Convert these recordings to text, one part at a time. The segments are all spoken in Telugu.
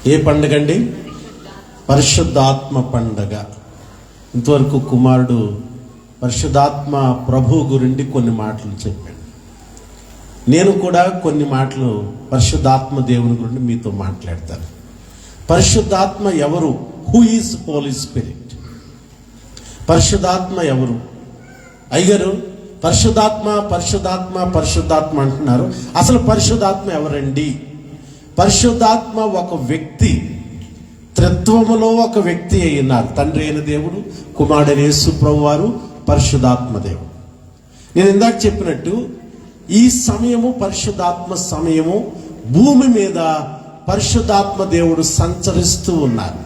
ఏ పండుగ అండి? పరిశుద్ధాత్మ పండగ. ఇంతవరకు కుమారుడు పరిశుద్ధాత్మ ప్రభు గురించి కొన్ని మాటలు చెప్పాడు. నేను కూడా కొన్ని మాటలు పరిశుద్ధాత్మ దేవుని గురించి మీతో మాట్లాడతాను. పరిశుద్ధాత్మ ఎవరు? Who is Holi spirit? పరిశుద్ధాత్మ ఎవరు? అయ్యగారు పరిశుద్ధాత్మ పరిశుద్ధాత్మ పరిశుద్ధాత్మ అంటున్నారు. అసలు పరిశుద్ధాత్మ ఎవరండి? పరిశుద్ధాత్మ ఒక వ్యక్తి, త్రిత్వములో ఒక వ్యక్తి అయినారు. తండ్రి అయిన దేవుడు, కుమారుడైన యేసు ప్రభువారు, పరిశుద్ధాత్మ దేవుడు. నేను ఇందాక చెప్పినట్టు ఈ సమయము పరిశుద్ధాత్మ సమయము. భూమి మీద పరిశుద్ధాత్మ దేవుడు సంచరిస్తూ ఉన్నారు.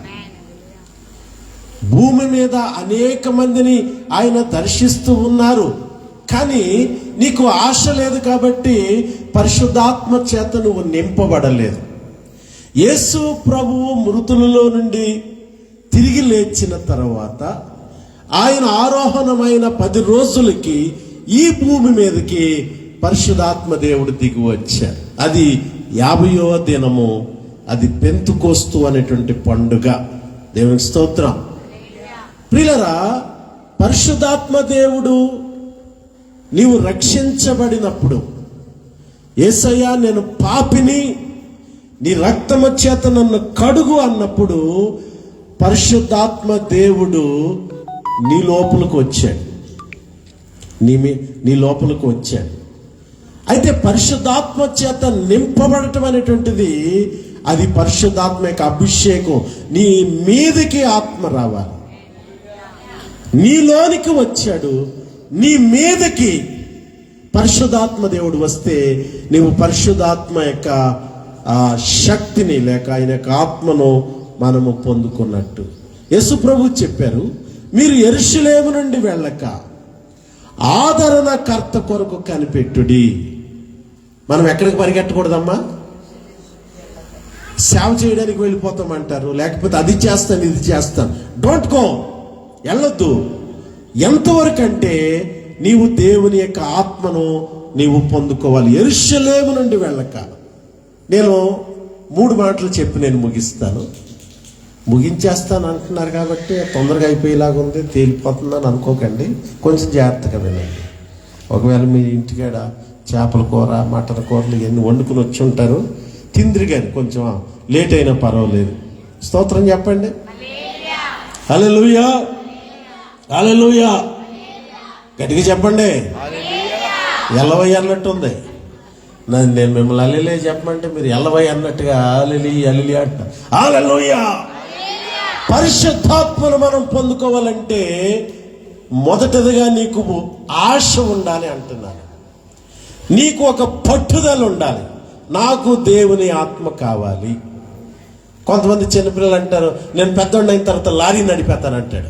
భూమి మీద అనేక మందిని ఆయన దర్శిస్తూ ఉన్నారు. కానీ నీకు ఆశ లేదు కాబట్టి పరిశుద్ధాత్మ చేత నువ్వు నింపబడలేదు. యేసు ప్రభువు మృతులలో నుండి తిరిగి లేచిన తర్వాత ఆయన ఆరోహణమైన 10 రోజులకి ఈ భూమి మీదకి పరిశుద్ధాత్మ దేవుడు దిగి వచ్చారు. అది 50వ దినము. అది పెంతుకోస్తు అనేటువంటి పండుగ. దేవునికి స్తోత్రం. ప్రియులరా, పరిశుద్ధాత్మ దేవుడు నీవు రక్షించబడినప్పుడు, యేసయ్యా నేను పాపిని, నీ రక్తము చేత నన్ను కడుగు అన్నప్పుడు పరిశుద్ధాత్మ దేవుడు నీ లోపలికి వచ్చాడు. నీ లోపలికి వచ్చాడు. అయితే పరిశుద్ధాత్మ చేత నింపబడటం అనేటువంటిది అది పరిశుద్ధాత్మ యొక్క అభిషేకం. నీ మీదకి ఆత్మ రావాలి. నీలోనికి వచ్చాడు, నీ మీదకి పరిశుద్ధాత్మ దేవుడు వస్తే నీవు పరిశుద్ధాత్మ యొక్క శక్తిని లేక ఆయన యొక్క ఆత్మను మనము పొందుకున్నట్టు. యేసు ప్రభు చెప్పారు, మీరు యెరూషలేము నుండి వెళ్ళక ఆదరణకర్త కొరకు కనిపెట్టుడి. మనం ఎక్కడికి పరిగెట్టకూడదమ్మా? సేవ చేయడానికి వెళ్ళిపోతామంటారు, లేకపోతే అది చేస్తాను ఇది చేస్తాను. డోంట్ గో, వెళ్ళొద్దు. ఎంతవరకు అంటే నీవు దేవుని యొక్క ఆత్మను నీవు పొందుకోవాలి. యెరూషలేము నుండి వెళ్ళక. నేను 3 మాటలు చెప్పి నేను ముగించేస్తాను అంటున్నారు కాబట్టి తొందరగా అయిపోయేలాగా ఉంది, తేలిపోతుందని అనుకోకండి. కొంచెం జాగ్రత్తగా వినండి. ఒకవేళ మీ ఇంటికాడ చేపల కూర, మటన్ కూరలు ఇవన్నీ వండుకుని వచ్చి ఉంటారు, తిందిరి కానీ కొంచెం లేట్ అయినా పర్వాలేదు. స్తోత్రం చెప్పండి. హల్లెలూయా, హల్లెలూయా. గట్టిగా చెప్పండి. ఎల్లవయ్య అన్నట్టు ఉంది. నేను మిమ్మల్ని అల్లెలే చెప్పమంటే మీరు ఎల్లవయ్య అన్నట్టుగా అల్లెలి అంట. హల్లెలూయా. పరిశుద్ధాత్మను మనం పొందుకోవాలంటే మొదటిదిగా నీకు ఆశ ఉండాలి అంటున్నాను. నీకు ఒక పట్టుదల ఉండాలి. నాకు దేవుని ఆత్మ కావాలి. కొంతమంది చిన్నపిల్లలు అంటారు, నేను పెద్దోడిని అయిన తర్వాత లారీ నడిపేతానంటాడు,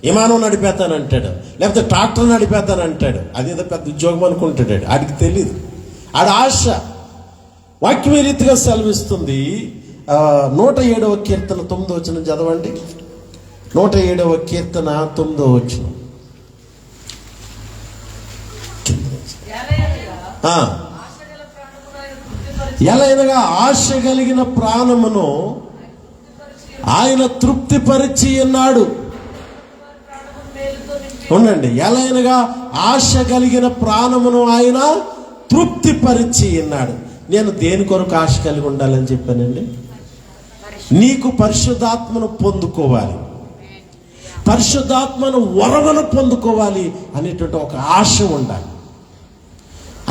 విమానం నడిపేతానంటాడు, లేకపోతే ట్రాక్టర్ నడిపేతానంటాడు. అదేదో పెద్ద ఉద్యోగం అనుకుంటాడు. ఆడికి తెలియదు. ఆడ ఆశ. వాక్యం ఈ రీతిగా సెలవిస్తుంది. 107వ కీర్తన 9వ వచనం చదవండి. 107వ కీర్తన 9వ వచనం. ఎలైనగా ఆశ కలిగిన ప్రాణమును ఆయన తృప్తిపరిచి ఉన్నాడు. ఉండండి. ఎలైనగా ఆశ కలిగిన ప్రాణమును ఆయన తృప్తిపరిచి ఉన్నాడు. నేను దేని కొరకు ఆశ కలిగి ఉండాలని చెప్పానండి? నీకు పరిశుద్ధాత్మను పొందుకోవాలి, పరిశుద్ధాత్మను వరమును పొందుకోవాలి అనేటువంటి ఒక ఆశ ఉండాలి.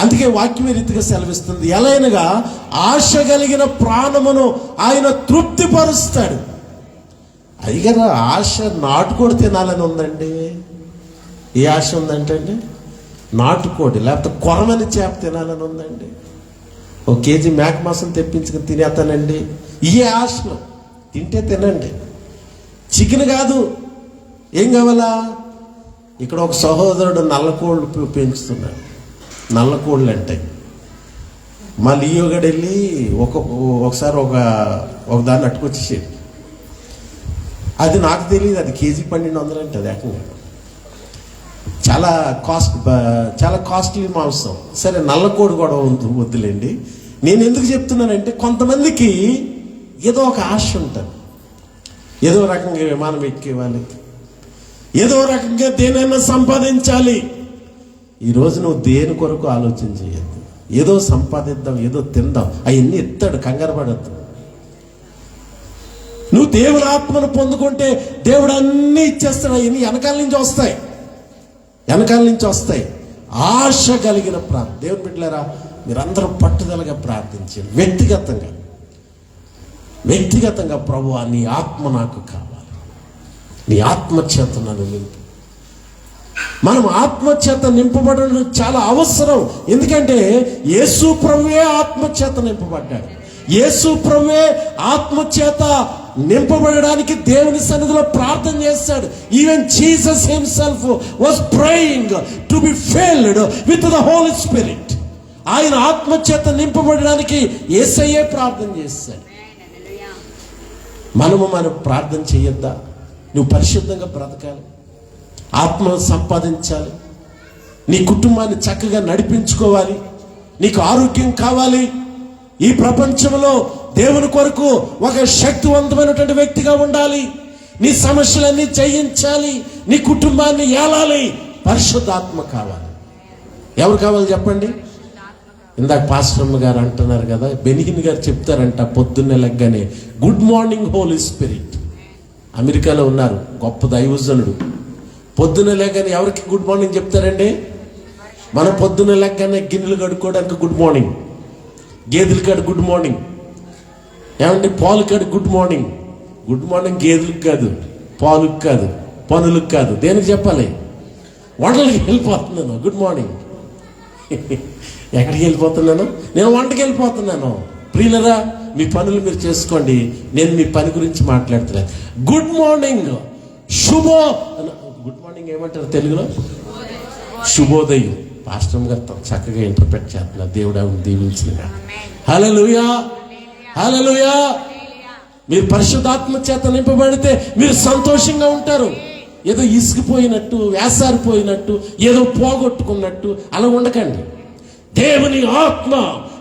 అందుకే వాక్యం రీతిగా సెలవిస్తుంది, ఎలైనగా ఆశ కలిగిన ప్రాణమును ఆయన తృప్తిపరుస్తాడు. అయ్యగారు ఆశ నాటుకోడి తినాలని ఉందండి. ఏ ఆశ ఉందంటే నాటుకోడి లేకపోతే కొరమని చేప తినాలని ఉందండి. 1 కేజీ మేక మాంసం తెప్పించుకుని తినేస్తానండి. ఈ ఆశలు తింటే తినండి. చికెన్ కాదు, ఏం కావాలా? ఇక్కడ ఒక సహోదరుడు నల్లకోళ్ళు పెంచుతున్నాడు. నల్లకోళ్ళు అంటే మా లియోగడు వెళ్ళి ఒకసారి ఒక దాన్ని అట్టుకొచ్చేసాడు. అది నాకు తెలియదు, అది కేజీ 1200 అంటే అది ఏకంగా చాలా కాస్ట్లీ మాంసం. సరే నల్లకోడి కూడా వద్దులేండి. నేను ఎందుకు చెప్తున్నానంటే కొంతమందికి ఏదో ఒక ఆశ ఉంటుంది. ఏదో రకంగా విమానం ఎక్కేవాలి, ఏదో రకంగా దేనైనా సంపాదించాలి. ఈరోజు నువ్వు దేని కొరకు ఆలోచన చేయొద్దు. ఏదో సంపాదిద్దాం, ఏదో తిందాం, అవన్నీ ఎత్తాడు, కంగారు పడద్దు. నువ్వు దేవుని ఆత్మను పొందుకుంటే దేవుడు అన్నీ ఇచ్చేస్తాడు. అవన్నీ వెనకాల నుంచి వస్తాయి. ఆశ కలిగిన ప్రార్థన. దేవుని బిడ్డలారా, మీరందరూ పట్టుదలగా ప్రార్థించండి. వ్యక్తిగతంగా ప్రభువా, నీ ఆత్మ నాకు కావాలి, నీ ఆత్మచేత నన్ను నింపు. మనం ఆత్మచేత నింపబడడం చాలా అవసరం. ఎందుకంటే యేసు ప్రభువే ఆత్మచేత నింపబడ్డాడు. యేసు ప్రభువే ఆత్మచేత నింపబడడానికి దేవుని సన్నిధిలో ప్రార్థన చేశాడు. Even Jesus himself was praying to be filled with the holy spirit. ఆయన ఆత్మచేత నింపబడడానికి యేసయ్యే ప్రార్థన చేశాడు. మనం ప్రార్థన చేయొద్దా? నువ్వు పరిశుద్ధంగా బ్రతకాలి, ఆత్మ సంపాదించాలి, నీ కుటుంబాన్ని చక్కగా నడిపించుకోవాలి, నీకు ఆరోగ్యం కావాలి, ఈ ప్రపంచంలో దేవుని కొరకు ఒక శక్తివంతమైనటువంటి వ్యక్తిగా ఉండాలి, నీ సమస్యలన్నీ జయించాలి, నీ కుటుంబాన్ని ఏలాలి. పరిశుద్ధాత్మ కావాలి. ఎవరు కావాలి చెప్పండి? ఇందాక పాస్టర్మ్మ గారు అంటున్నారు కదా, బెనిహిన్ గారు చెప్తారంట పొద్దున్నే లెగ్గానే, గుడ్ మార్నింగ్ హోలీ స్పిరిట్. అమెరికాలో ఉన్నారు, గొప్ప దైవజనుడు. పొద్దున్న లేకని ఎవరికి గుడ్ మార్నింగ్ చెప్తారండి? మన పొద్దున్న లెక్కనే గిన్నెలు కడుక్కోవడానికి గుడ్ మార్నింగ్, గేదెల కాడ గుడ్ మార్నింగ్, ఏమంటే పాలు కాడ గుడ్ మార్నింగ్. గుడ్ మార్నింగ్ గేదెలకు కాదు, పాలకు కాదు, పనులకు కాదు. దేనికి చెప్పాలి? వంటలకి వెళ్ళిపోతున్నాను, గుడ్ మార్నింగ్. ఎక్కడికి వెళ్ళిపోతున్నాను? నేను వంటకి వెళ్ళిపోతున్నాను. ప్రియులరా, మీ పనులు మీరు చేసుకోండి, నేను మీ పని గురించి మాట్లాడుతున్నాను. గుడ్ మార్నింగ్, గుడ్ మార్నింగ్ ఏమంటారు తెలుగులో? శుభోదయం. పాస్టర్ గారు చక్కగా ఇంటర్ప్రెట్ చేస్తున్నారు. దేవుడు ఆవిడ దీవించిందిగా. హల్లెలూయా, హల్లెలూయా. మీరు పరిశుద్ధాత్మ చేత నింపబడితే మీరు సంతోషంగా ఉంటారు. ఏదో ఇసుకుపోయినట్టు, వేసారిపోయినట్టు, ఏదో పోగొట్టుకున్నట్టు అలా ఉండకండి. దేవుని ఆత్మ,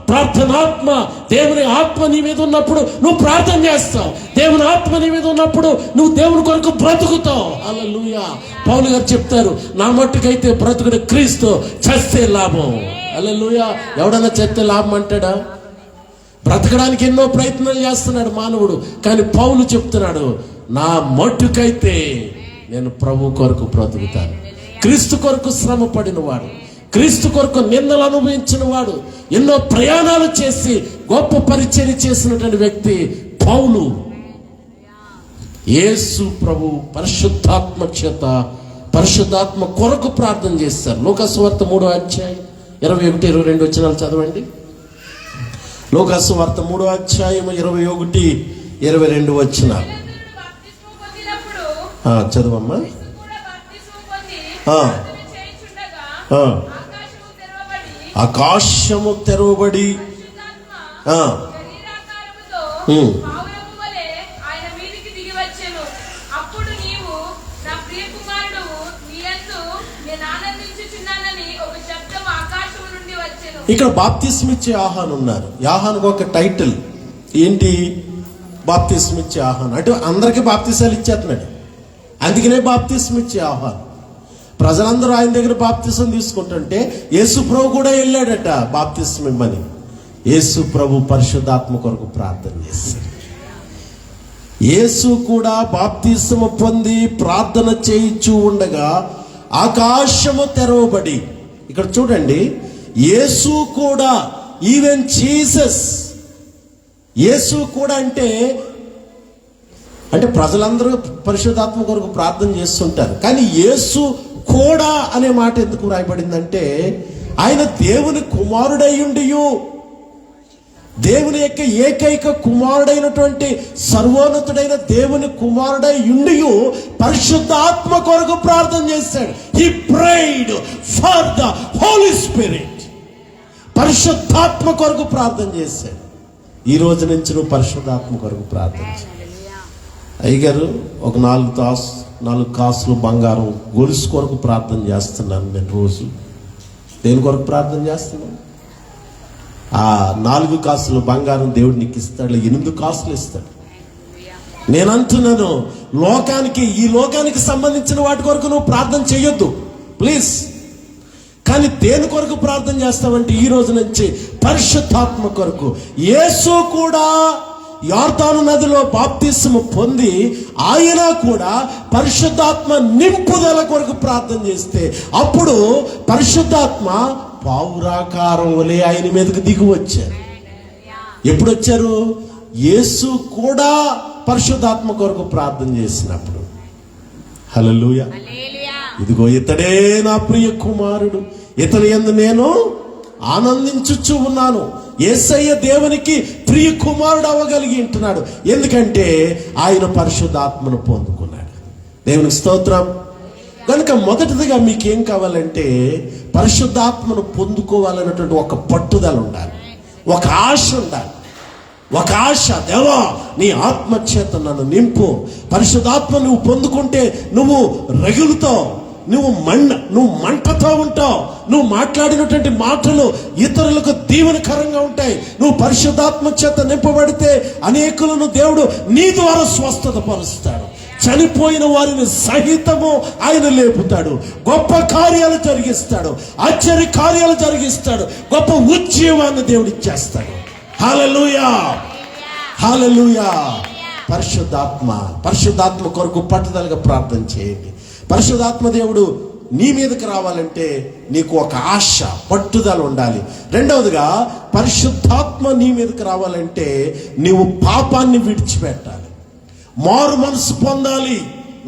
ప్రార్థనాత్మ, దేవుని ఆత్మ నీ మీద ఉన్నప్పుడు నువ్వు ప్రార్థన చేస్తావు. దేవుని ఆత్మ నీ మీద ఉన్నప్పుడు నువ్వు దేవుని కొరకు బ్రతుకుతావు. హల్లెలూయా. పౌలు గారు చెప్తారు, నా మట్టుకైతే బ్రతుకుడు క్రీస్తు, చస్తే లాభం. హల్లెలూయా. ఎవడన్నా చస్తే లాభం అంటాడా? బ్రతకడానికి ఎన్నో ప్రయత్నాలు చేస్తున్నాడు మానవుడు, కానీ పౌలు చెప్తున్నాడు, నా మట్టుకైతే నేను ప్రభు కొరకు బ్రతుకుతాను. క్రీస్తు కొరకు శ్రమ పడిన వాడు, క్రీస్తు కొరకు నిందలు అనుభవించిన వాడు, ఎన్నో ప్రయాణాలు చేసి గొప్ప పరిచర్య చేసినటువంటి వ్యక్తి పౌలు. యేసు ప్రభు పరిశుద్ధాత్మ చేత, పరిశుద్ధాత్మ కొరకు ప్రార్థన చేస్తారు. లోకాసువార్త 3వ అధ్యాయం 21, 22 వచనాలు చదవండి. లోకాసువార్త 3వ అధ్యాయం 21, 22 వచనాలు చదవమ్మా. ఆకాశము తెరవబడి ఇక్కడ బాప్తిస్మ ఇచ్చే యోహాను ఉన్నారు. యోహానుకు ఒక టైటిల్ ఏంటి? బాప్తిస్మ ఇచ్చే యోహాను. అంటే అందరికీ బాప్తిసాలు ఇచ్చేస్తున్నాడు, అందుకనే బాప్తిస్మ ఇచ్చే యోహాను. ప్రజలందరూ ఆయన దగ్గర బాప్తిసం తీసుకుంటుంటే యేసు ప్రభు కూడా వెళ్ళాడట బాప్తిసం ఇమ్మని. యేసు ప్రభు పరిశుద్ధాత్మ కొరకు ప్రార్థన చేశాడు. యేసు కూడా బాప్తిసము పొంది ప్రార్థన చేయించు ఉండగా ఆకాశము తెరవబడి, ఇక్కడ చూడండి, యేసు కూడా, ఈవెన్ జీసస్, యేసు కూడా అంటే ప్రజలందరూ పరిశుద్ధాత్మ కొరకు ప్రార్థన చేస్తుంటారు, కానీ యేసు కూడా అనే మాట ఎందుకు రాయబడిందంటే ఆయన దేవుని కుమారుడయ్యుండియు, దేవుని యొక్క ఏకైక కుమారుడైనటువంటి సర్వోన్నతుడైన దేవుని కుమారుడయ్యుండియు పరిశుద్ధాత్మ కొరకు ప్రార్థన చేశాడు. He prayed for the holy spirit. పరిశుద్ధాత్మ కొరకు ప్రార్థన చేశాడు. ఈ రోజు నుంచి నువ్వు పరిశుద్ధాత్మ కొరకు ప్రార్థన చేయి. అయ్యగారు, ఒక 4 కాసులు బంగారం గొలుసు కొరకు ప్రార్థన చేస్తున్నాను నేను రోజు. దేని కొరకు ప్రార్థన చేస్తున్నాను? ఆ 4 కాసులు బంగారం దేవుడు నీకు ఇస్తాడు, 8 కాసులు ఇస్తాడు. నేను అంటున్నాను, ఈ లోకానికి సంబంధించిన వాటి కొరకు నువ్వు ప్రార్థన చేయొద్దు ప్లీజ్. కానీ దేని కొరకు ప్రార్థన చేస్తావంటే ఈ రోజు నుంచి పరిశుద్ధాత్మ కొరకు. యేసు కూడా యోర్దాను నదిలో బాప్తిస్మము పొంది ఆయన కూడా పరిశుద్ధాత్మ నింపుదల కొరకు ప్రార్థన చేస్తే అప్పుడు పరిశుద్ధాత్మ పావురాకారం వలె ఆయన మీదకి దిగి వచ్చారు. ఎప్పుడు వచ్చారు? యేసు కూడా పరిశుద్ధాత్మ కొరకు ప్రార్థన చేసినప్పుడు. హల్లెలూయా. ఇదిగో ఇతడే నా ప్రియ కుమారుడు, ఇతని యందు నేను ఆనందించుచు ఉన్నాను. యేసయ్య దేవునికి ప్రియ కుమారుడు అవ్వగలిగి ఉంటున్నాడు, ఎందుకంటే ఆయన పరిశుద్ధాత్మను పొందుకున్నాడు. దేవునికి స్తోత్రం. కనుక మొదటిదిగా మీకేం కావాలంటే పరిశుద్ధాత్మను పొందుకోవాలన్నటువంటి ఒక పట్టుదల ఉండాలి, ఒక ఆశ ఉండాలి. ఒక ఆశ, దేవా నీ ఆత్మచేత నన్ను నింపు. పరిశుద్ధాత్మ నువ్వు పొందుకుంటే నువ్వు రగులుతావు, నువ్వు మంటతో ఉంటావు. నువ్వు మాట్లాడినటువంటి మాటలు ఇతరులకు దీవెనకరంగా ఉంటాయి. నువ్వు పరిశుద్ధాత్మ చేత నింపబడితే అనేకులను దేవుడు నీ ద్వారా స్వస్థత పరుస్తాడు. చనిపోయిన వారిని సహితము ఆయన లేపుతాడు. గొప్ప కార్యాలు జరిగిస్తాడు, ఆశ్చర్య కార్యాలు జరిగిస్తాడు, గొప్ప ఉద్యమాన్ని దేవుడు ఇచ్చేస్తాడు. హల్లెలూయా, హల్లెలూయా. పరిశుద్ధాత్మ కొరకు పట్టుదలగా ప్రార్థన చేయండి. పరిశుద్ధాత్మ దేవుడు నీ మీదకి రావాలంటే నీకు ఒక ఆశ, పట్టుదల ఉండాలి. రెండవదిగా పరిశుద్ధాత్మ నీ మీదకి రావాలంటే నీవు పాపాన్ని విడిచిపెట్టాలి, మారు మనసు పొందాలి.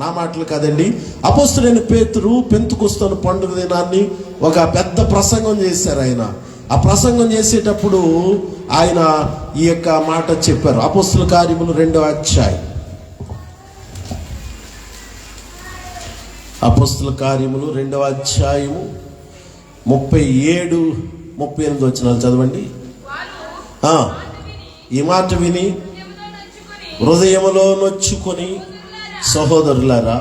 నా మాటలు కాదండి. అపోస్తలుడైన పేతురు పెంతెకొస్తు పండుగ దినాన్ని ఒక పెద్ద ప్రసంగం చేశారు. ఆ ప్రసంగం చేసేటప్పుడు ఆయన ఈ యొక్క మాట చెప్పారు. అపోస్తల కార్యములు 2వ అధ్యాయం, అపోస్తల కార్యములు 2వ అధ్యాయము 37, 38 వచనాలు చదవండి. ఈ మాట విని హృదయములో నొచ్చుకొని, సహోదరులారా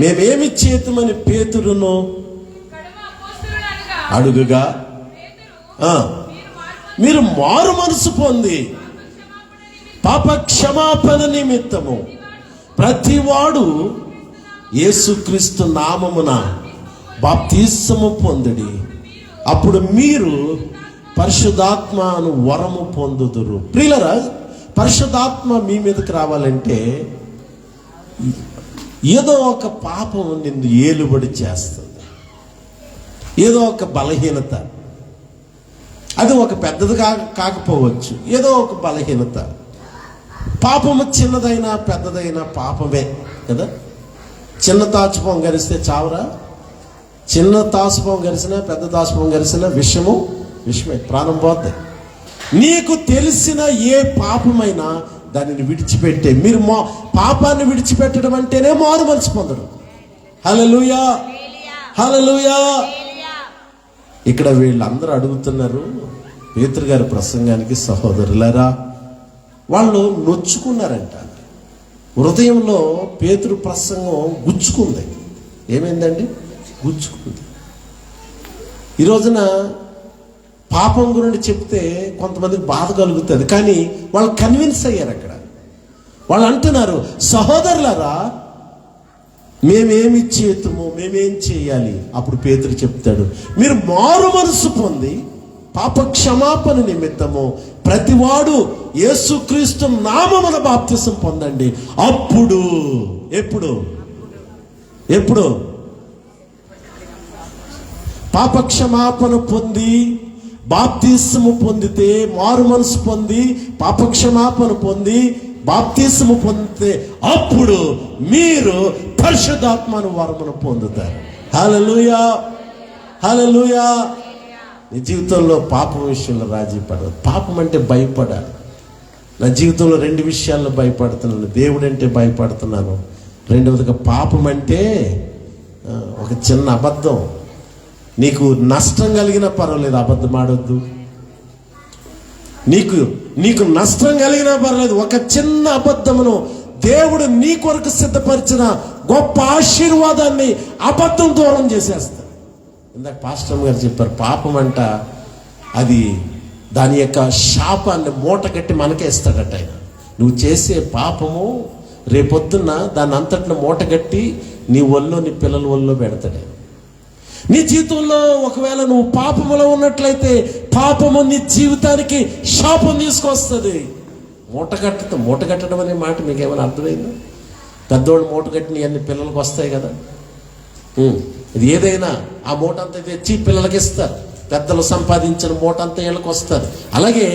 మేమేమి చేతుమని పేతురును అడుగుగా, మీరు మారు మనసు పొంది పాప క్షమాపణ నిమిత్తము ప్రతివాడు యేసుక్రీస్తు నామమున బాప్తిస్మము పొందుడి, అప్పుడు మీరు పరిశుద్ధాత్మను వరము పొందుదురు. ప్రియులారా, పరిశుద్ధాత్మ మీ మీదకి రావాలంటే ఏదో ఒక పాపం నిన్ను ఏలుబడి చేస్తుంది, ఏదో ఒక బలహీనత, అది ఒక పెద్దది కాకపోవచ్చు, ఏదో ఒక బలహీనత. పాపము చిన్నదైనా పెద్దదైనా పాపమే కదా. చిన్న తాచుపం గరిస్తే చావరా? చిన్న తాసుపం గరిసినా పెద్ద తాసుపం గరిసినా విషమే, ప్రాణం పోతే. నీకు తెలిసిన ఏ పాపమైనా దానిని విడిచిపెట్టే. మీరు పాపాన్ని విడిచిపెట్టడం అంటేనే మారు మనసు పొందడం. హల్లెలూయా, హల్లెలూయా. ఇక్కడ వీళ్ళందరూ అడుగుతున్నారు పేతురు గారి ప్రసంగానికి, సహోదరులారా వాళ్ళు నొచ్చుకున్నారంట. హృదయంలో పేతురు ప్రసంగం గుచ్చుకుంది. ఏమైందండి? గుచ్చుకుంది. ఈ రోజున పాపం గురించి చెప్తే కొంతమందికి బాధ కలుగుతుంది, కానీ వాళ్ళు కన్విన్స్ అయ్యారు. అక్కడ వాళ్ళు అంటున్నారు, సహోదరులారా మేమేమి చేతుము, మేమేం చేయాలి? అప్పుడు పేతురు చెప్తాడు, మీరు మారు మనసు పొంది పాప క్షమాపణ నిమిత్తము ప్రతివాడు యేసుక్రీస్తు నామమున బాప్తిసం పొందండి. అప్పుడు ఎప్పుడు పాప క్షమాపణ పొంది బాప్తిసము పొందితే, మారు మనసు పొంది పాప క్షమాపణ పొంది బాప్తిసము పొందితే అప్పుడు మీరు పరిశుద్ధాత్మను వరమును పొందుతారు. హల్లెలూయా, హల్లెలూయా. నీ జీవితంలో పాపం విషయంలో రాజీ పడదు. పాపం అంటే భయపడాలి. నా జీవితంలో 2 విషయాల్లో భయపడుతున్నాను. దేవుడు అంటే భయపడుతున్నాను. రెండవదిగా పాపం అంటే ఒక చిన్న అబద్ధం. నీకు నష్టం కలిగినా పర్వాలేదు, అబద్ధం ఆడొద్దు. నీకు నష్టం కలిగినా పర్లేదు, ఒక చిన్న అబద్ధమును దేవుడు నీ కొరకు సిద్ధపరిచిన గొప్ప ఆశీర్వాదాన్ని అబద్ధం దూరం చేసేస్తాడు. ఇందాక పాస్టర్ గారు చెప్పారు, పాపం అంట అది దాని యొక్క శాపాన్ని మూటగట్టి మనకే ఇస్తాడట ఆయన. నువ్వు చేసే పాపము రేపొద్దున్న దాన్ని అంతటిని మూటగట్టి నీ ఒళ్ళో నీ పిల్లల ఒళ్ళో పెడతాడు. నీ జీవితంలో ఒకవేళ నువ్వు పాపములో ఉన్నట్లయితే పాపము నీ జీవితానికి శాపం తీసుకొస్తుంది. మూటగట్టడం అనే మాట మీకు ఏమైనా అర్థమైందా? పెద్దోళ్ళు మూటగట్టిన అన్ని పిల్లలకు వస్తాయి కదా. ఇది ఏదైనా ఆ మూట అంతా తెచ్చి పిల్లలకి ఇస్తారు. పెద్దలు సంపాదించిన మూట అంతా వీళ్ళకి వస్తారు. అలాగే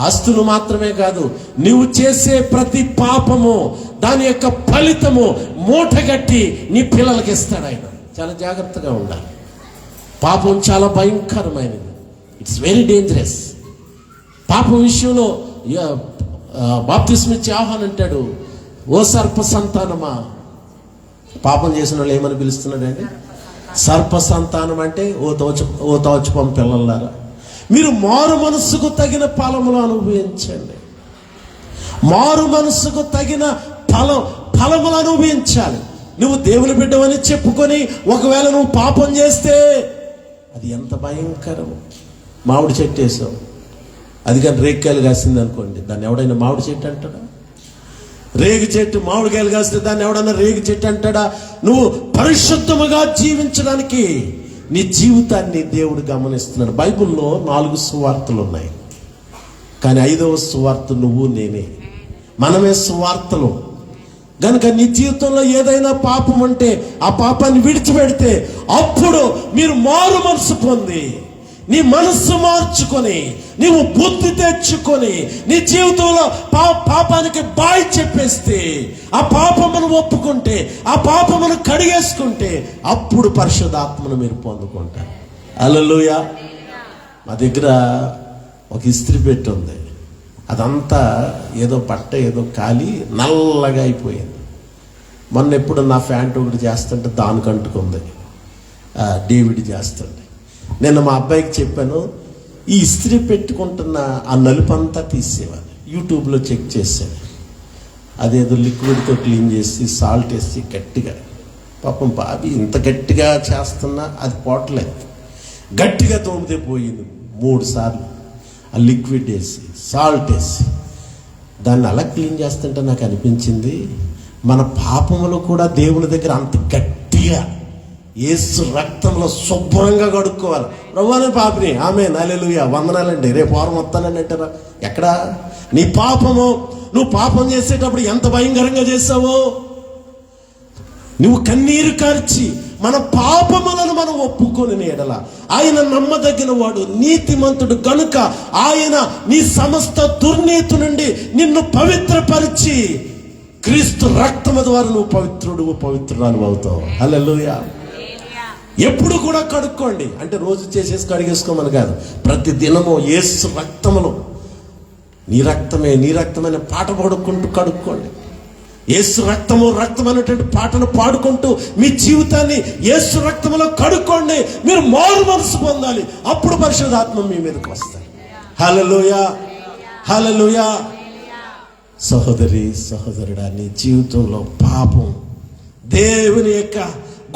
ఆస్తులు మాత్రమే కాదు, నువ్వు చేసే ప్రతి పాపము దాని యొక్క ఫలితము మూటగట్టి నీ పిల్లలకి ఇస్తాడు ఆయన. చాలా జాగ్రత్తగా ఉండాలి. పాపం చాలా భయంకరమైనది. It's very dangerous. పాపం విషయంలో బాప్తిస్మిచ్చి యోహాను అంటాడు, ఓ సర్ప సంతానమా. పాపం చేసిన వాళ్ళు ఏమని పిలుస్తున్నాడండి? సర్ప సంతానం అంటే ఓ తోచుపం పిల్లలారా, మీరు మారు మనస్సుకు తగిన ఫలములు అనుభవించండి. మారు మనస్సుకు తగిన ఫలములు అనుభవించాలి. నువ్వు దేవుని బిడ్డవని చెప్పుకొని ఒకవేళ నువ్వు పాపం చేస్తే అది ఎంత భయంకరము. మామిడి చెట్టు వేసావు, అది కానీ రేగికాయలు కాసింది అనుకోండి, దాన్ని ఎవడైనా మామిడి చెట్టు అంటాడా? రేగి చెట్టు మామిడికాయలు కాస్తే దాన్ని ఎవడన్నా రేగి చెట్టు అంటాడా? నువ్వు పరిశుద్ధముగా జీవించడానికి నీ జీవితాన్ని దేవుడు గమనిస్తున్నాడు. బైబిల్లో 4 సువార్తలు ఉన్నాయి, కానీ 5వ సువార్త నువ్వు నేనే, మనమే సువార్తలు. గనుక నీ జీవితంలో ఏదైనా పాపం అంటే ఆ పాపాన్ని విడిచిపెడితే అప్పుడు మీరు మారు మనసు పొంది నీ మనస్సు మార్చుకొని నీవు బుద్ధి తెచ్చుకొని నీ జీవితంలో పాపానికి బాయ్ చెప్పేస్తే, ఆ పాపమును ఒప్పుకుంటే, ఆ పాపమును కడిగేసుకుంటే అప్పుడు పరిశుద్ధాత్మను మీరు పొందుకుంటారు. హల్లెలూయా. మా దగ్గర ఒక ఇస్త్రీ పెట్టి ఉంది, అదంతా ఏదో బట్ట ఏదో కాలి నల్లగా అయిపోయింది. మొన్న ఎప్పుడు నా ప్యాంట్ ఒకటి చేస్తుంటే దానికి అంటుకుంది, డేవిడ్ చేస్తుంటే. నేను మా అబ్బాయికి చెప్పాను, ఈ ఇస్త్రీ పెట్టుకుంటున్న ఆ నలుపంతా తీసేవాళ్ళు. యూట్యూబ్లో చెక్ చేశాను, అదేదో లిక్విడ్తో క్లీన్ చేసి సాల్ట్ వేసి గట్టిగా, పాపం బాబీ ఇంత గట్టిగా చేస్తున్నా అది పోవట్లేదు, గట్టిగా తోమితే పోయింది. 3 సార్లు ఆ లిక్విడ్ వేసి సాల్ట్ వేసి దాన్ని అలా క్లీన్ చేస్తుంటే నాకు అనిపించింది, మన పాపములు కూడా దేవుని దగ్గర అంత గట్టిగా యేసు రక్తంలో శుభ్రంగా కడుక్కోవాలి. ప్రభువా పాపిని ఆమేన్ హల్లెలూయా వందనాలండి, రేపు వారం వస్తానని అంటారా? ఎక్కడా నీ పాపము, నువ్వు పాపం చేసేటప్పుడు ఎంత భయంకరంగా చేసావో, నువ్వు కన్నీరు కార్చి మన పాపములను మనం ఒప్పుకొని ఎడల ఆయన నమ్మదగిన వాడు, నీతిమంతుడు గనుక ఆయన నీ సమస్త దుర్నీతి నుండి నిన్ను పవిత్రపరిచి క్రీస్తు రక్తము ద్వారా నువ్వు పవిత్రురాలు అవుతావు. హల్లెలూయా. ఎప్పుడు కూడా కడుక్కోండి, అంటే రోజు చేసేసి కడిగేసుకోమని కాదు, ప్రతి దినము యేసు రక్తములో నీ రక్తమైన పాట పాడుకుంటూ కడుక్కోండి. యేసు రక్తము అనేటువంటి పాటను పాడుకుంటూ మీ జీవితాన్ని యేసు రక్తములో కడుక్కోండి. మీరు మారు మనసు పొందాలి, అప్పుడు పరిశుద్ధాత్మ మీ మీదకి వస్తాయి. హల్లెలూయా, హల్లెలూయా. సహోదరుడా, నీ జీవితంలో పాపం దేవుని యొక్క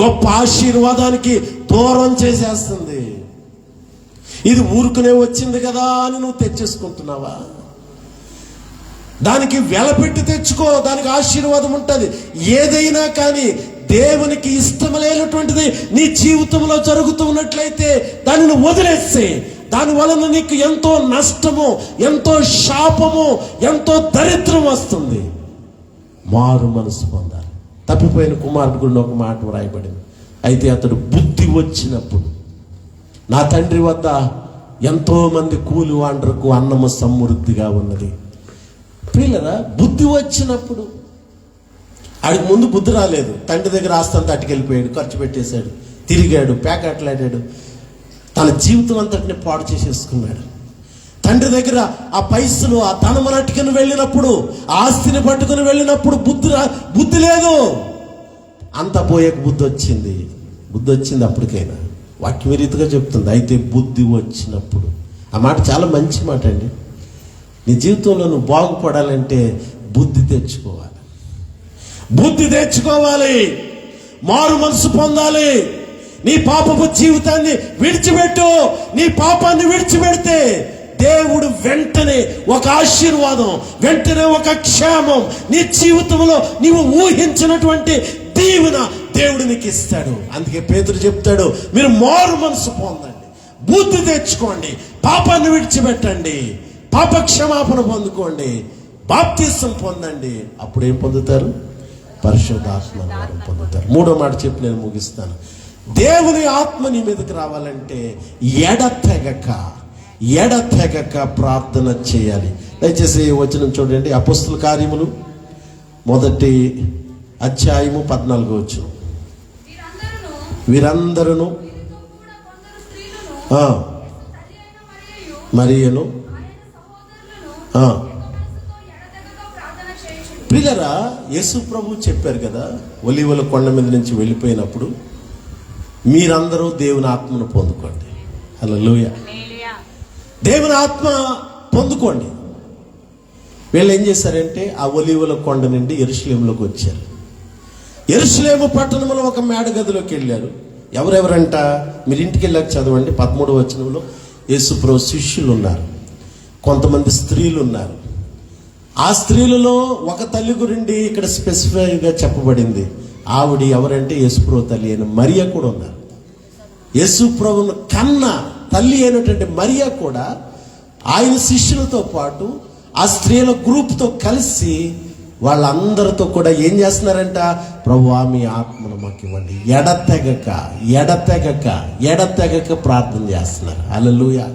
గొప్ప ఆశీర్వాదానికి దూరం చేసేస్తుంది. ఇది ఊరుకునే వచ్చింది కదా అని నువ్వు తెచ్చేసుకుంటున్నావా? దానికి వెలపెట్టి తెచ్చుకో, దానికి ఆశీర్వాదం ఉంటుంది. ఏదైనా కానీ దేవునికి ఇష్టం లేనటువంటిది నీ జీవితంలో జరుగుతున్నట్లయితే దానిని వదిలేస్తే దాని వలన నీకు ఎంతో నష్టము, ఎంతో శాపము, ఎంతో దరిద్రం వస్తుంది. మారు మనసు పొందాలి. తప్పిపోయిన కుమారుడు గురించి ఒక మాట వ్రాయబడింది, అయితే అతడు బుద్ధి వచ్చినప్పుడు, నా తండ్రి వద్ద ఎంతో మంది కూలి వాండ్రకు అన్నము సమృద్ధిగా ఉన్నది. ప్రియులరా, బుద్ధి వచ్చినప్పుడు, ఆడికి ముందు బుద్ధి రాలేదు, తండ్రి దగ్గర ఆస్తంతా అట్టుకెళ్ళిపోయాడు, ఖర్చు పెట్టేశాడు, తిరిగాడు, పేకాట్లాడాడు, తన జీవితం అంతటిని పాడు చేసేసుకున్నాడు. తండ్రి దగ్గర ఆ పైసలు, ఆ ధనమును అట్టుకుని వెళ్ళినప్పుడు, ఆస్తిని పట్టుకుని వెళ్ళినప్పుడు బుద్ధి లేదు. అంతా పోయాక బుద్ధి వచ్చింది అప్పటికైనా. వాక్యం రీతిగా చెప్తుంది, అయితే బుద్ధి వచ్చినప్పుడు. ఆ మాట చాలా మంచి మాట అండి. నీ జీవితంలో నువ్వు బాగుపడాలంటే బుద్ధి తెచ్చుకోవాలి, మారు మనసు పొందాలి. నీ పాపపు జీవితాన్ని విడిచిపెట్టు. నీ పాపాన్ని విడిచిపెడితే దేవుడు వెంటనే ఒక ఆశీర్వాదం, వెంటనే ఒక క్షేమం, నీ జీవితంలో నీవు ఊహించినటువంటి దీవెన దేవుడు నీకు ఇస్తాడు. అందుకే పేతురు చెప్తాడు, మీరు మారు మనసు పొందండి, బుద్ధి తెచ్చుకోండి, పాపాన్ని విడిచిపెట్టండి, పాప క్షమాపణ పొందుకోండి, బాప్తిసం పొందండి. అప్పుడు ఏం పొందుతారు? పరిశుద్ధాత్మ వరం పొందుతారు. మూడో మాట చెప్పి నేను ముగిస్తాను. దేవుని ఆత్మ నీ మీదకి రావాలంటే ఎడతెగక ప్రార్థన చేయాలి. దయచేసి వచనం చూడండి, అపోస్తుల కార్యములు 1వ అధ్యాయము 14వ వచనం. వీరందరూ మరియను ప్రియులారా, యేసు ప్రభు చెప్పారు కదా, ఒలీవల కొండ మీద నుంచి వెళ్ళిపోయినప్పుడు మీరందరూ దేవుని ఆత్మను పొందుకోండి. హల్లెలూయా. దేవుని ఆత్మ పొందుకోండి. వీళ్ళు ఏం చేశారంటే ఆ ఒలీవల కొండ నుండి యెరూషలేములోకి వచ్చారు. యెరూషలేము పట్టణంలో ఒక మేడ గదిలోకి వెళ్ళారు. ఎవరెవరంట? మీరు ఇంటికి వెళ్ళాక చదవండి. 13వ వచనంలో యేసు ప్రభు శిష్యులు ఉన్నారు, కొంతమంది స్త్రీలు ఉన్నారు. ఆ స్త్రీలలో ఒక తల్లి గురించి ఇక్కడ స్పెసిఫైగా చెప్పబడింది. ఆవిడ ఎవరంటే యేసుప్రభు తల్లి అయిన మరియ కూడా ఉన్నారు. యేసుప్రభును కన్న తల్లి అయినటువంటి మరియ కూడా ఆయన శిష్యులతో పాటు ఆ స్త్రీల గ్రూప్తో కలిసి వాళ్ళందరితో కూడా ఏం చేస్తున్నారంట? ప్రభువా మీ ఆత్మను మాకు ఇవ్వండి. ఎడతెగక ప్రార్థన చేస్తున్నారు. హల్లెలూయా.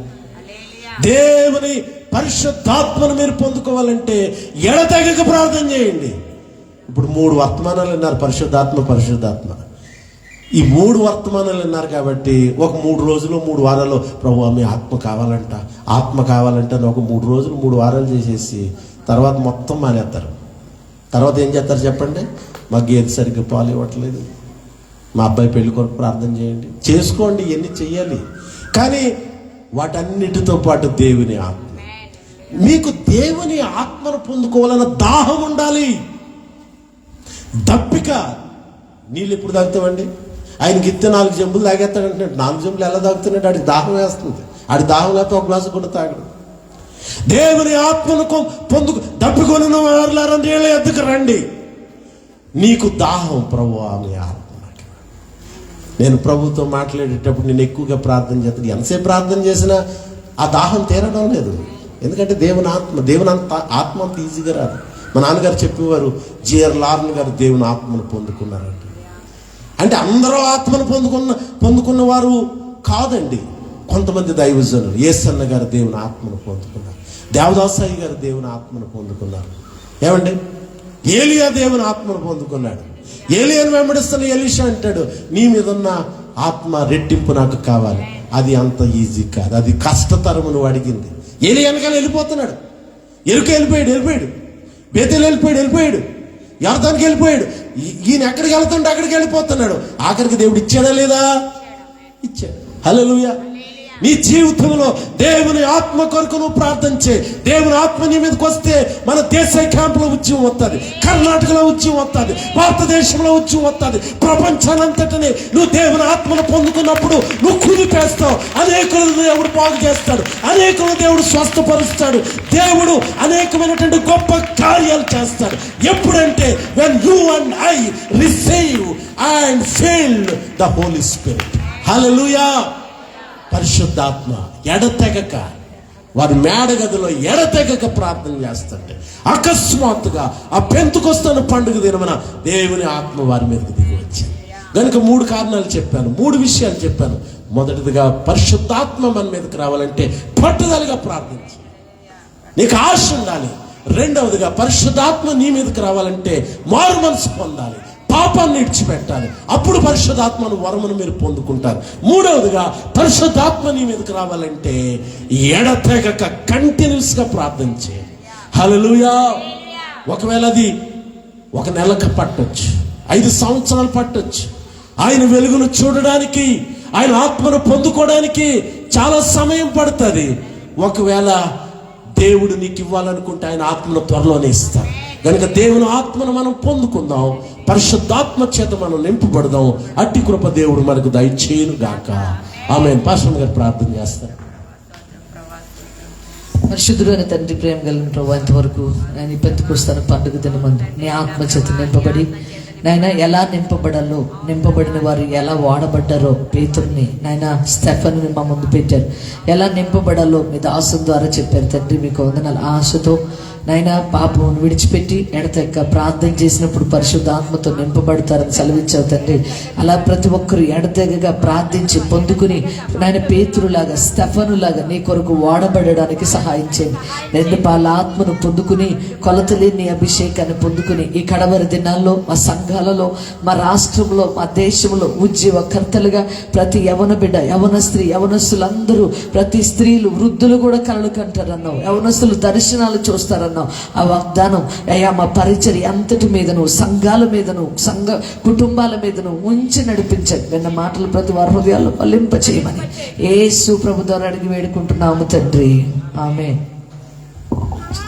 దేవుని పరిశుద్ధాత్మను మీరు పొందుకోవాలంటే ఎడతెగక ప్రార్థన చేయండి. ఇప్పుడు 3 వర్తమానాలు విన్నారు, పరిశుద్ధాత్మ. ఈ 3 వర్తమానాలు విన్నారు కాబట్టి ఒక 3 రోజులు 3 వారాలు ప్రభువా మీ ఆత్మ కావాలంట అని ఒక 3 రోజులు 3 వారాలు చేసేసి తర్వాత మొత్తం మానేస్తారు. తర్వాత ఏం చేస్తారు చెప్పండి? మా గేదె సరిగ్గా పాలు ఇవ్వట్లేదు, మా అబ్బాయి పెళ్లి కొరకు ప్రార్థన చేయండి. చేసుకోండి, ఇవన్నీ చెయ్యాలి. కానీ వాటన్నిటితో పాటు దేవుని ఆత్మ, మీకు దేవుని ఆత్మను పొందుకోవాలన్న దాహం ఉండాలి. దప్పిక. నీళ్ళు ఎప్పుడు తాగుతామండి? ఆయనకి ఇస్తే 4 చెంబులు తాగేస్తాడు అంటున్నాడు. 4 చెంబులు ఎలా తాగుతున్నాడు? ఆడికి దాహం వేస్తుంది. ఆడి దాహం లేకపోతే ఒక గ్లాసు కూడా తాగడు. దేవుని ఆత్మను దప్పికొని వారులారా నీళ్ళ ఎద్దుకు రండి. నీకు దాహం, ప్రభువా మీ ఆత్మ. నేను ప్రభుతో మాట్లాడేటప్పుడు నేను ఎక్కువగా ప్రార్థన చేస్తాను. ఎంతసేపు ప్రార్థన చేసినా ఆ దాహం తీరడం లేదు. ఎందుకంటే దేవుని ఆత్మ అంత ఈజీగా రాదు. మా నాన్నగారు చెప్పేవారు, జిఆర్ లార్న్ గారు దేవుని ఆత్మను పొందుకున్నారంట. అంటే అందరూ ఆత్మను పొందుకున్న వారు కాదండి. కొంతమంది దైవజనులు, యేసన్న గారు దేవుని ఆత్మను పొందుకున్నారు, దేవదాసాయి గారు దేవుని ఆత్మను పొందుకున్నారు. ఏమండి? ఏలియా దేవుని ఆత్మను పొందుకున్నాడు. ఏలియాను వెంబడిస్తున్న ఎలీషా అంటాడు, నీ మీద ఉన్న ఆత్మ రెట్టింపు నాకు కావాలి. అది అంత ఈజీ కాదు, అది కష్టతరము. నువ్వు అడిగింది. ఏలియా వెనకాల వెళ్ళిపోతున్నాడు. ఎరుక వెళ్ళిపోయాడు, బేతేలు వెళ్ళిపోయాడు, యర్దానికి వెళ్ళిపోయాడు. ఈయన ఎక్కడికి వెళ్తుంటే అక్కడికి వెళ్ళిపోతున్నాడు. ఆఖరికి దేవుడు ఇచ్చాడా లేదా? ఇచ్చాడు. హల్లెలూయా. నీ జీవితంలో దేవుని ఆత్మ కొరకు నువ్వు ప్రార్థన చేయి. దేవుని ఆత్మ నీ మీదకి వస్తే మన దేశ క్యాంపులో ఉద్యమం వస్తుంది, కర్ణాటకలో ఉద్యమం వస్తుంది, భారతదేశంలో ఉద్యమం వస్తుంది, ప్రపంచానంతటిని నువ్వు దేవుని ఆత్మను పొందుకున్నప్పుడు నువ్వు కుదిపేస్తావు. అనేకులను దేవుడు బాగు చేస్తాడు, అనేకులను దేవుడు స్వస్థపరుస్తాడు, దేవుడు అనేకమైనటువంటి గొప్ప కార్యాలు చేస్తాడు. ఎప్పుడంటే when you and I receive and feel the Holy Spirit. హల్లెలూయా. పరిశుద్ధాత్మ ఎడతెగక, వారి మేడగదిలో ఎడతెగక ప్రార్థన చేస్తుంటే అకస్మాత్తుగా ఆ పెంతెకొస్తు పండుగ దినమున దేవుని ఆత్మ వారి మీదకి దిగి వచ్చింది. కనుక 3 కారణాలు చెప్పాను, 3 విషయాలు చెప్పాను. మొదటిదిగా పరిశుద్ధాత్మ మన మీదకి రావాలంటే పట్టుదలగా ప్రార్థించి నీకు ఆశ ఉండాలి. రెండవదిగా పరిశుద్ధాత్మ నీ మీదకి రావాలంటే మారు మనసు పొందాలి, పాపాన్ని విడిచిపెట్టాలి. అప్పుడు పరిశుద్ధాత్మను వరమును మీరు పొందుకుంటారు. మూడవదిగా పరిశుద్ధాత్మ నీ మీదకి రావాలంటే ఎడతెగక కంటిన్యూస్గా ప్రార్థన చేయాలి. హల్లెలూయా. ఒకవేళ అది 1 నెలకు పట్టొచ్చు, 5 సంవత్సరాలు పట్టొచ్చు. ఆయన వెలుగును చూడడానికి, ఆయన ఆత్మను పొందుకోవడానికి చాలా సమయం పడుతుంది. ఒకవేళ దేవుడు నీకు ఇవ్వాలనుకుంటే ఆయన ఆత్మను త్వరలోనే ఇస్తాడు. కనుక దేవుని ఆత్మను మనం పొందుకుందాం, పరిశుద్ధాత్మ చేత మనం నింపబడదాం. అట్టి కృప దేవుడు మనకు దయచేయును గాక. ఆమేన్. పాస్టర్ గారు ప్రార్థన చేస్తారు. పరిశుద్ధుడైన తండ్రి, ప్రేమ కలిగిన ప్రభు, ఇంతవరకు ఆయన ఈ పెంతెకొస్తే పండుగ దినమందు నీ ఆత్మచేత నింపబడి నాయన ఎలా నింపబడాలో, నింపబడిన వారు ఎలా వాడబడ్డారో, పేతురుని నాయన స్టెఫెనుని మా ముందు పెట్టారు. ఎలా నింపబడాలో మీ దాసు ద్వారా చెప్పారు తండ్రి. మీకు వందనాలు. ఆశతో నాయన పాపం విడిచిపెట్టి ఎడతెక్క ప్రార్థన చేసినప్పుడు పరిశుద్ధాత్మతో నింపబడతారని సెలవిచ్చావు తండ్రి. అలా ప్రతి ఒక్కరు ఎడతెగగా ప్రార్థించి పొందుకుని నాయన పేతురులాగా, స్టెఫెనులాగా నీ కొరకు వాడబడడానికి సహాయం చేయండి. రెండు పాల ఆత్మను పొందుకుని కొలతలేని నీ అభిషేకాన్ని పొందుకుని ఈ కడవరి దినాల్లో మా సంఘాలలో, మా రాష్ట్రంలో, మా దేశంలో ఉద్యోగకర్తలుగా ప్రతి యవన బిడ్డ, యవన స్త్రీ, యవనస్తులందరూ, ప్రతి స్త్రీలు, వృద్ధులు కూడా కలలు కంటారన్నావు. యవనస్తులు దర్శనాలు చూస్తారన్నావు. ఆ వాగ్దానం అయ్యా మా పరిచర్య అంతటి మీదను, సంఘాల మీదను, సంఘ కుటుంబాల మీదను ఉంచి నడిపించండి. విన్న మాటలు ప్రతి వారి హృదయాల్లో ఫలింప చేయమని యేసు ప్రభు ద్వారా అడిగి వేడుకుంటున్నాము తండ్రి. ఆమేన్.